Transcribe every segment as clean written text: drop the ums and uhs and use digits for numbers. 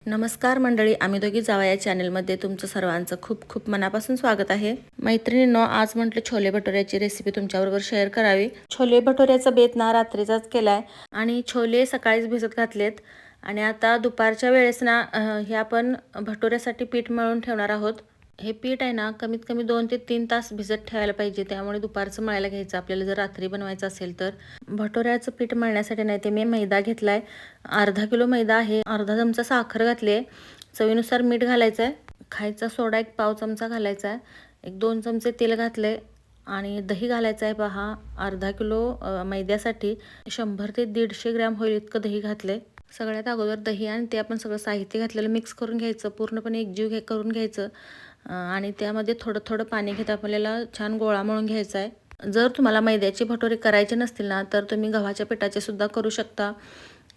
नमस्कार मंडळी, आम्ही दोघी जावा या चॅनलमध्ये तुमचं सर्वांचं खूप खूप मनापासून स्वागत आहे. मैत्रिणींनो, आज म्हटलं छोले भटुऱ्याची रेसिपी तुमच्याबरोबर शेअर करावी. छोले भटुऱ्याचा बेत ना रात्रीचाच केलाय आणि छोले सकाळीच भिजत घातलेत आणि आता दुपारच्या वेळेस ना हे आपण भटुऱ्यासाठी पीठ मळून ठेवणार आहोत. हे पीठ आहे ना कमीत कमी 2 ते 3 तास भिजत ठेवायला पाहिजे. त्यामुळे दुपारचं मळायला घ्यायचं आपल्याला जर रात्री बनवायचं असेल तर. भटुऱ्याचं पीठ मळण्यासाठी नाही ते मी मैदा घेतलाय. अर्धा किलो मैदा आहे. अर्धा चमचा साखर घातली आहे. चवीनुसार मीठ घालायचं आहे. खायचा सोडा 1 पाव चमचा घालायचा आहे. 1-2 चमचे तेल घातले आणि दही घालायचं आहे. पहा, अर्धा किलो मैद्यासाठी 100 ते 150 ग्रॅम होईल इतकं दही घातलंय. सगळ्यात अगोदर दही आणि ते आपण सगळं साहित्य घातलेलं मिक्स करून घ्यायचं, पूर्णपणे एकजीव करून घ्यायचं आणि त्यामध्ये थोडं थोडं पाणी घेत आपल्याला छान गोळा मळून घ्यायचा आहे. जर तुम्हाला मैद्याचे भटुरे करायचे नसतील ना तर तुम्ही गव्हाच्या पिठाचे सुद्धा करू शकता.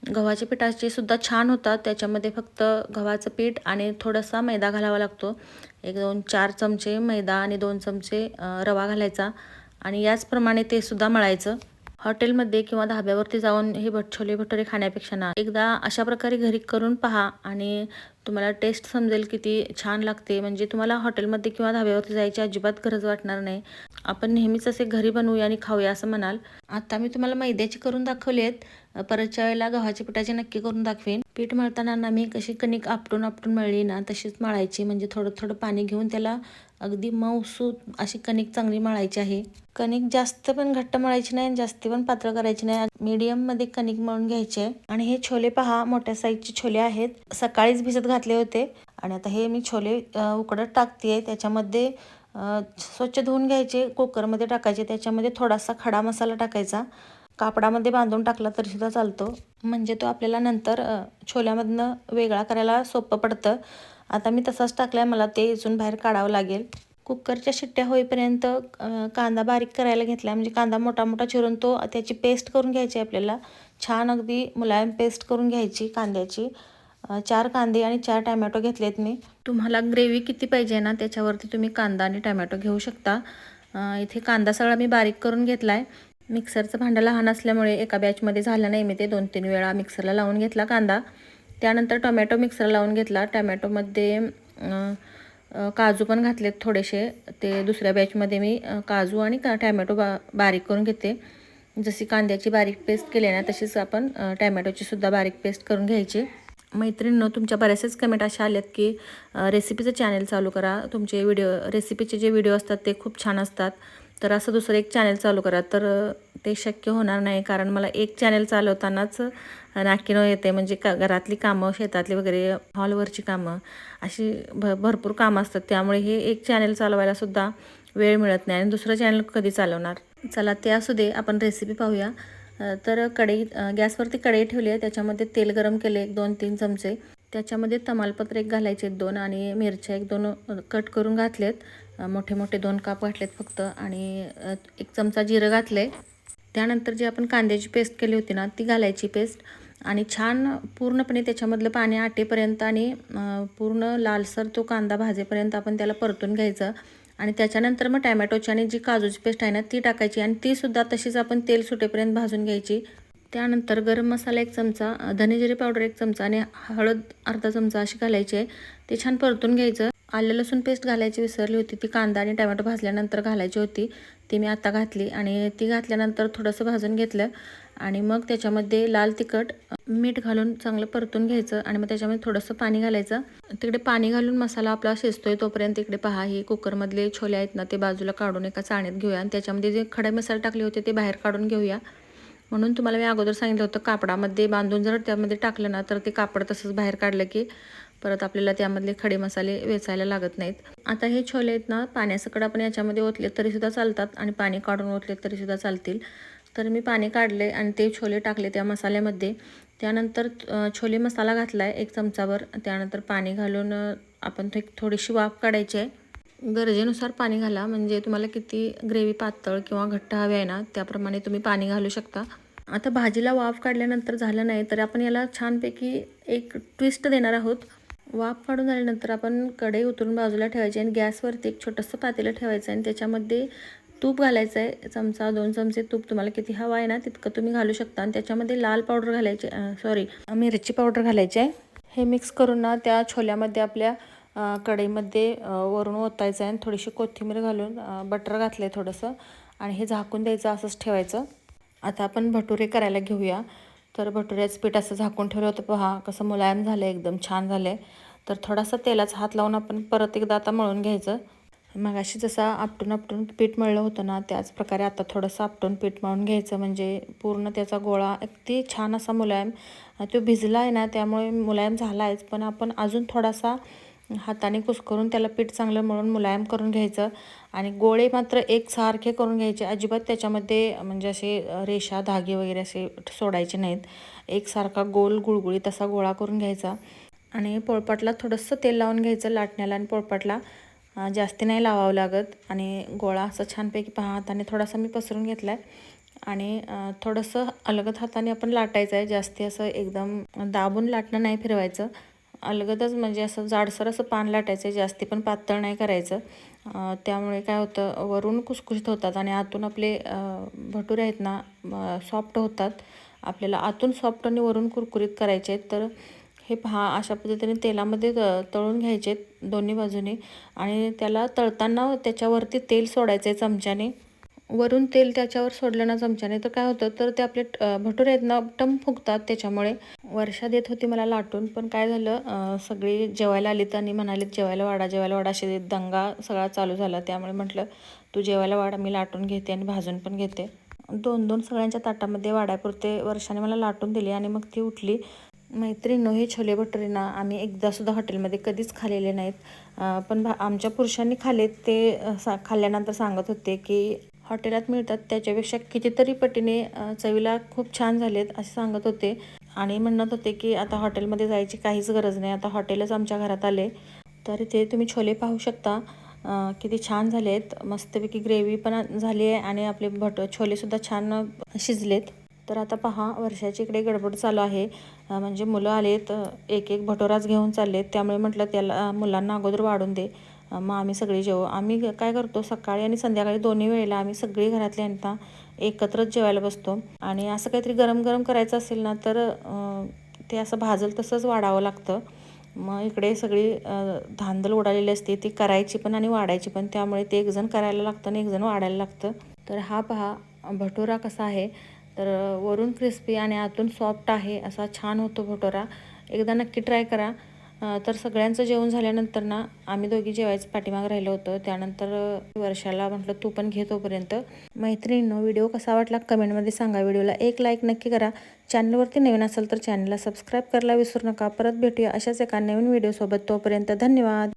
गव्हाच्या पिठाचे सुद्धा छान होतात. त्याच्यामध्ये फक्त गव्हाचं पीठ आणि थोडासा मैदा घालावा लागतो. 1-2-4 चमचे मैदा आणि 2 चमचे रवा घालायचा आणि याचप्रमाणे ते सुद्धा मळायचं. हॉटेलमध्ये किंवा धाब्यावरती जाऊन हे छोले भटुरे खाण्यापेक्षा ना एकदा अशा प्रकारे घरी करून पहा आणि तुम्हाला टेस्ट समजेल किती छान लागते. म्हणजे तुम्हाला हॉटेलमध्ये किंवा धाब्यावरती जायची अजिबात गरज वाटणार नाही. आपण नेहमीच असे घरी बनवूया आणि खाऊया असं म्हणाल. आता मी तुम्हाला मैद्याची करून दाखवली आहेत. परतच्या वेळेला गव्हाच्या पिठाची नक्की करून दाखवेन. पीठ मळताना ना मी कशी कणिक आपटून मळली ना तशीच मळायची. म्हणजे थोडं थोडं पाणी घेऊन त्याला अगदी मऊसूत अशी कणिक चांगली मळायची आहे. कणिक जास्त पण घट्ट मळायची नाही, जास्त पण पातळ करायची नाही. मीडियम मध्ये कणिक मळून घ्यायची आहे. आणि हे छोले पहा, मोठ्या साईजचे छोले आहेत. सकाळीच भिजत घातले होते आणि आता हे मी छोले उकडत टाकते. त्याच्यामध्ये स्वच्छ धुवून घ्यायचे, कुकरमध्ये टाकायचे. त्याच्यामध्ये थोडासा खडा मसाला टाकायचा. कापडामध्ये बांधून टाकला तरी सुद्धा चालतो. म्हणजे तो आपल्याला नंतर छोल्यामधनं वेगळा करायला सोपं पडतं. आता मी तसाच टाकलाय. मला ते इथून बाहेर काढावं लागेल. कुकरच्या शिट्ट्या होईपर्यंत कांदा बारीक करायला घेतला. म्हणजे कांदा मोठा मोठा चिरून तो त्याची पेस्ट करून घ्यायची आपल्याला. छान अगदी मुलायम पेस्ट करून घ्यायची कांद्याची. 4 कांदे आणि 4 टमॅटो घेतलेत मी. तुम्हाला ग्रेव्ही किती पाहिजे ना त्याच्यावरती तुम्ही कांदा आणि टमॅटो घेऊ शकता. इथे कांदा सगळा मी बारीक करून घेतलाय. मिक्सरचं भांडं लहान असल्यामुळे एका बॅचमध्ये झालं नाही. मी ते 2-3 वेळा मिक्सरला लावून घेतला कांदा. त्यानंतर टोमॅटो मिक्सरला लावून घेतला. टमॅटोमध्ये काजू पण घातलेत थोडेसे. ते दुसऱ्या बॅचमध्ये मी काजू आणि टमॅटो बारीक करून घेते. जशी कांद्याची बारीक पेस्ट केली ना तशीच आपण टमॅटोची सुद्धा बारीक पेस्ट करून घ्यायची. मैत्रिणींनो, तुमच्या बऱ्याचशाच कमेंट अशा आल्यात की रेसिपीचं चॅनल चालू करा. तुमचे रेसिपीचे जे व्हिडिओ असतात ते खूप छान असतात. तर असं दुसरं एक चॅनल चालू करा. तर ते शक्य होणार नाही, कारण मला एक चॅनल चालवतानाच नाकीनऊ येते. म्हणजे घरातली कामं, शेतातली वगैरे, हॉलवरची कामं, अशी भरपूर कामं असतात. त्यामुळे हे एक चॅनल चालवायला सुद्धा वेळ मिळत नाही आणि दुसरं चॅनल कधी चालवणार. चला ते असू दे, आपण रेसिपी पाहूया. तर गॅसवरती कढई ठेवली आहे. त्याच्यामध्ये तेल गरम केले 1-2-3 चमचे. त्याच्यामध्ये तमालपत्र 1 घालायचे 2 आणि मिरच्या 1-2 कट करून घातलेत. मोठे मोठे 2 काप घातलेत फक्त आणि 1 चमचा जिरं घातले. त्यानंतर जी आपण कांद्याची पेस्ट केली होती ना ती घालायची पेस्ट आणि छान पूर्णपणे त्याच्यामधलं पाणी आटेपर्यंत आणि पूर्ण लालसर तो कांदा भाजेपर्यंत आपण त्याला परतून घ्यायचं. आणि त्याच्यानंतर मग टमॅटोची आणि जी काजूची पेस्ट आहे ना ती टाकायची आणि ती सुद्धा तशीच आपण तेल सुटेपर्यंत भाजून घ्यायची. त्यानंतर गरम मसाला 1 चमचा, धने पावडर 1 चमचा आणि हळद अर्धा चमचा अशी घालायची आहे. ते छान परतून घ्यायचं. आलं लसूण पेस्ट घालायची विसरली होती. ती कांदा आणि टमॅटो भाजल्यानंतर घालायची होती. ती मी आता घातली आणि ती घातल्यानंतर थोडंसं भाजून घेतलं आणि मग त्याच्यामध्ये लाल तिखट, मीठ घालून चांगलं परतून घ्यायचं आणि मग त्याच्यामध्ये थोडंसं पाणी घालायचं. तिकडे पाणी घालून मसाला आपला शिजतोय तोपर्यंत इकडे पहा, हे कुकरमधले छोले आहेत ना ते बाजूला काढून एका चाळणीत घेऊया आणि त्याच्यामध्ये जे खडे मसाले टाकले होते ते बाहेर काढून घेऊया. म्हणून तुम्हाला मी अगोदर सांगितलं होतं कापडामध्ये बांधून जर त्यामध्ये टाकलं ना तर ते कापड तसंच बाहेर काढलं की परत आपल्याला त्यामधले खडे मसाले वेचायला लागत नाहीत. आता हे छोले आहेत ना पाण्यासकट आपण याच्यामध्ये ओतले तरीसुद्धा चालतात आणि पाणी काढून ओतले तरीसुद्धा चालतील. तर मी पाणी काढले आणि ते छोले टाकले त्या मसाल्यामध्ये. त्यानंतर छोले मसाला घातला आहे 1 चमचाभर. त्यानंतर पाणी घालून आपण थोडीशी वाफ काढायची आहे. गरजेनुसार पाणी घाला. म्हणजे तुम्हाला किती ग्रेव्ही पातळ किंवा घट्ट हवी आहे ना त्याप्रमाणे तुम्ही पाणी घालू शकता. आता भाजीला वाफ काढल्यानंतर झालं नाही तर आपण याला छानपैकी एक ट्विस्ट देणार आहोत. वाफ काढून झाल्यानंतर आपण कढई उतरून बाजूला ठेवायची आणि गॅसवरती एक छोटंसं पातेलं ठेवायचं आणि त्याच्यामध्ये तूप घालायचं आहे. चमचा 2 चमचे तूप तुम्हाला किती हवं आहे ना तितकं तुम्ही घालू शकता आणि त्याच्यामध्ये लाल पावडर घालायची, मिरची पावडर घालायची आहे. हे मिक्स करून ना त्या छोल्यामध्ये आपल्या कढईमध्ये वरून ओतायचं आहे आणि थोडीशी कोथिंबीर घालून बटर घातलं आहे थोडंसं आणि हे झाकून द्यायचं, असंच ठेवायचं. आता आपण भटुरे करायला घेऊया. तर भटुऱ्याचं पीठ असं झाकून ठेवलं होतं, पहा कसं मुलायम झालं आहे, एकदम छान झालं आहे. तर थोडासा तेलाचा हात लावून आपण परत एकदा आता मळून घ्यायचं. मगाशी जसं आपटून पीठ मळलं होतं ना, त्याच प्रकारे आता थोडंसं आपटून पीठ मळून घ्यायचं, म्हणजे पूर्ण त्याचा गोळा अगदी छान असा मुलायम तो भिजला आहे ना, त्यामुळे मुलायम झाला आहेच. पण आपण अजून थोडासा हाताने कुस्करून त्याला पीठ चांगलं मळून मुलायम करून घ्यायचं आणि गोळे मात्र एकसारखे करून घ्यायचे. अजिबात त्याच्यामध्ये म्हणजे असे रेषा धागे वगैरे असे सोडायचे नाहीत. एकसारखा गोल गुळगुळीत असा गोळा करून घ्यायचा आणि पोळपाटला थोडंसं तेल लावून घ्यायचं लाटण्याला आणि पोळपाटला जास्ती नाही लावावं लागत. आणि गोळा असं छानपैकी पहा हाताने थोडासा मी पसरून घेतला आहे आणि थोडंसं अलगद हाताने आपण लाटायचं आहे. जास्ती असं एकदम दाबून लाटणं नाही, फिरवायचं. अलगदच म्हणजे असं जाडसर असं पान लाटायचं आहे, जास्ती पण पातळ नाही करायचं. त्यामुळे काय होतं, वरून खुसखुशीत होतात आणि आतून आपले भटुरे आहेत ना सॉफ्ट होतात. आपल्याला आतून सॉफ्ट आणि वरून कुरकुरीत करायचे आहेत. तर हे पहा अशा पद्धतीने तेलामध्ये तळून घ्यायचे दोन्ही बाजूने आणि त्याला तळताना त्याच्यावरती तेल सोडायचं आहे चमच्याने. वरून तेल त्याच्यावर सोडलं ना चमच्याने, तर काय होतं, तर ते आपले भटुरे आहेत ना टम फुगतात. त्याच्यामुळे वर्षा देत होती मला लाटून, पण काय झालं, सगळी जेवायला आलीत आणि म्हणालीत जेवायला वाढा असे दंगा सगळा चालू झाला. त्यामुळे म्हटलं तू जेवायला वाढा, मी लाटून घेते आणि भाजून पण घेते. 2-2 सगळ्यांच्या ताटामध्ये वाढापुरते वर्षाने मला लाटून दिली आणि मग ती उठली. मैत्रिणींनो, हे छोले भटुरे ना आम्ही एकदासुद्धा हॉटेलमध्ये कधीच खाल्लेले नाहीत. पण आमच्या पुरुषांनी खाल्लेत. ते खाल्ल्यानंतर सांगत होते की हॉटेलात मिळतात त्याच्यापेक्षा कितीतरी पटीने चवीला खूप छान झालेत असे सांगत होते. आणि म्हणत होते की आता हॉटेलमध्ये जायची काहीच गरज नाही, आता हॉटेलच आमच्या घरात आले. तर इथे तुम्ही छोले पाहू शकता, किती छान झाले आहेत. मस्तपैकी ग्रेव्ही पण झाली आहे आणि आपले छोलेसुद्धा छान शिजलेत. तर आता पहा वर्षाची इकडे गडबड चालू आहे. म्हणजे मुलं आलेत, एक एक भटोराच घेऊन चाललेत. त्यामुळे म्हटलं त्याला मुलांना अगोदर वाढून दे, मग आम्ही सगळे जेवू. आम्ही काय करतो, सकाळी आणि संध्याकाळी दोन्ही वेळेला आम्ही सगळी घरातले यांना एकत्रच जेवायला बसतो. आणि असं काहीतरी गरम गरम करायचं असेल ना, तर ते असं भाजल तसंच वाढावं लागतं. मग इकडे सगळी धांदल उडालेली असते, ती करायची पण आणि वाढायची पण. त्यामुळे ते एकजण करायला लागतं आणि एकजण वाढायला लागतं. तर हा पहा भटुरा कसा आहे, तर वरून क्रिस्पी आणि आतून सॉफ्ट आहे, असा छान होतो भटुरा. एकदा नक्की ट्राय करा. तर सगळ्यांचं जेवण झाल्यानंतर ना आम्ही दोघी जेवायचं पाठीमागं राहिलो होतो. त्यानंतर वर्षाला म्हटलं तू पण घे तोपर्यंत. मैत्रिणींनो, व्हिडिओ कसा वाटला कमेंटमध्ये सांगा. व्हिडिओला एक लाईक नक्की करा. चॅनलवरती नवीन असेल तर चॅनलला सबस्क्राईब करायला विसरू नका. परत भेटूया अशाच एका नवीन व्हिडिओसोबत. तोपर्यंत धन्यवाद.